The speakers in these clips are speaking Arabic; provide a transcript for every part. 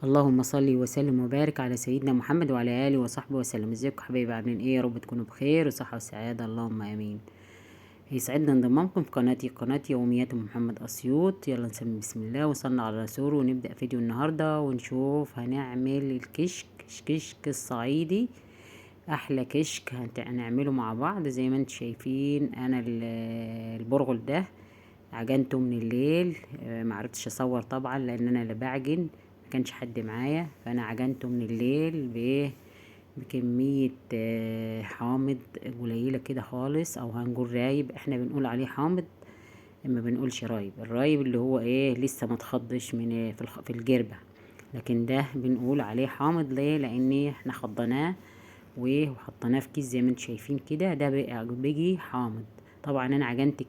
اللهم صل وسلم وبارك على سيدنا محمد وعلى اله وصحبه وسلم. ازيكم حبايبي، عاملين ايه؟ يا رب تكونوا بخير وصحه وسعاده، اللهم امين. يسعدنا انضمامكم في قناه يوميات محمد اسيوط. يلا نسمي بسم الله ونصلي على الرسول ونبدا فيديو النهارده ونشوف هنعمل كشك الصعيدي. احلى كشك هنعمله مع بعض. زي ما انتم شايفين انا البرغل ده عجنته من الليل. معرفتش اصور طبعا لان انا اللي بعجن، مكانش حد معايا، فانا عجنته من الليل بكمية حامض قليلة كده خالص، او هنقول رايب. احنا بنقول عليه حامض، اما بنقولش رايب. الرايب اللي هو ايه لسه ما تخضش من في الجربة، لكن ده بنقول عليه حامض. ليه؟ لان احنا خضناه وحطيناه في كيس زي ما انتم شايفين كده. ده بيجي حامض. طبعا انا عجنت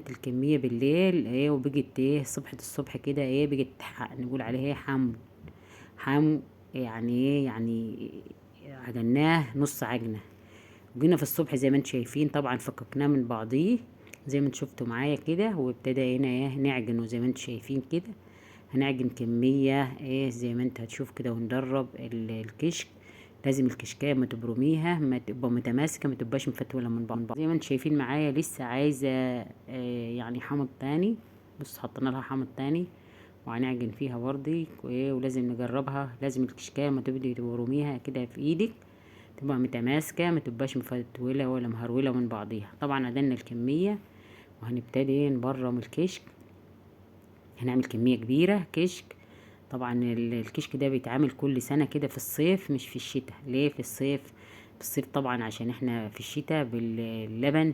الكمية بالليل ايه، وبقت ايه الصبح كده ايه، بقت نقول عليه ايه حمو. يعني ايه يعني عجناه نص عجنة، وجينا في الصبح زي ما انتم شايفين طبعا فككناه من بعضيه زي ما انتم شفتوا معايا كده، وابتدى هنا ايه نعجنه زي ما انتم شايفين كده. هنعجن كمية ايه زي ما انت هتشوف كده، وندرب الكشك. لازم الكشكايه ما تبرميها، ما تبقى متماسكه، ما تبقاش مفتوله من بعض زي ما انتم شايفين معايا. لسه عايزه يعني حامض تاني. بص حطينا لها حامض تاني وهنعجن فيها برضي ولازم نجربها. لازم الكشكايه ما تبدي تبرميها كده في ايدك، تبقى متماسكه، ما تبقاش مفتوله ولا مهروله من بعضيها. طبعا عدلنا الكميه وهنبتدي نبرم الكشك. هنعمل كميه كبيره كشك. طبعا الكشك ده بيتعمل كل سنة كده في الصيف مش في الشتاء. ليه في الصيف؟ في الصيف طبعا عشان احنا في الشتاء باللبن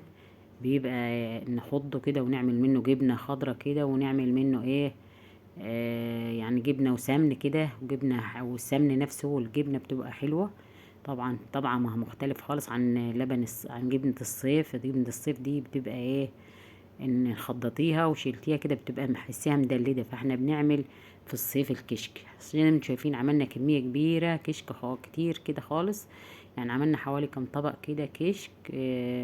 بيبقى نخضه كده ونعمل منه جبنة خضرة كده، ونعمل منه ايه يعني جبنة وسمن كده، وجبنة والسمن نفسه والجبنة بتبقى حلوة. طبعا ما هو مختلف خالص عن عن جبنة الصيف. جبنة الصيف دي بتبقى ايه، ان خضتيها وشيلتيها كده بتبقى محسيها مدلدة. فاحنا بنعمل في الصيف الكشك. زي ما انتم شايفين عملنا كمية كبيرة كشك كتير كده خالص. يعني عملنا حوالي كام طبق كده كشك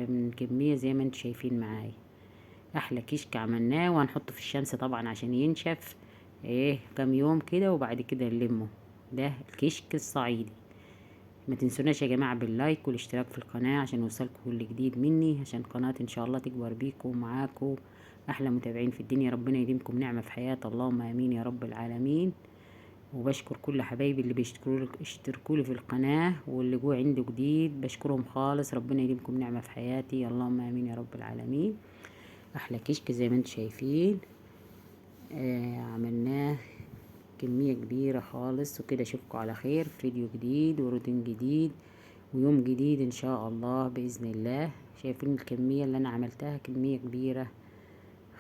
من كمية زي ما انتم شايفين معايا. احلى كشك عملناه، وهنحطه في الشمس طبعا عشان ينشف ايه كام يوم كده، وبعد كده نلمه. ده الكشك الصعيدي. ما تنسوناش يا جماعة باللايك والاشتراك في القناة عشان يوصلكم كل جديد مني، عشان القناة ان شاء الله تكبر بيكم ومعاكم احلى متابعين في الدنيا. ربنا يديمكم نعمة في حياة، اللهم امين يا رب العالمين. وبشكر كل حبايبي اللي بيشتركوا لي في القناة، واللي جوا عنده جديد بشكرهم خالص. ربنا يديمكم نعمة في حياتي، اللهم امين يا رب العالمين. احلى كشك زي ما انتم شايفين عملناه كمية كبيرة خالص. وكده اشوفكم على خير في فيديو جديد وروتين جديد ويوم جديد ان شاء الله باذن الله. شايفين الكمية اللي انا عملتها كمية كبيرة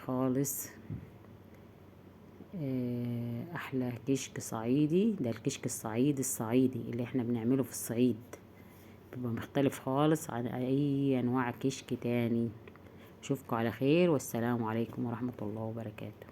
خالص. احلى كشك صعيدي. ده الكشك الصعيدي اللي احنا بنعمله في الصعيد، بيبقى مختلف خالص عن اي انواع كشك تاني. اشوفكم على خير، والسلام عليكم ورحمة الله وبركاته.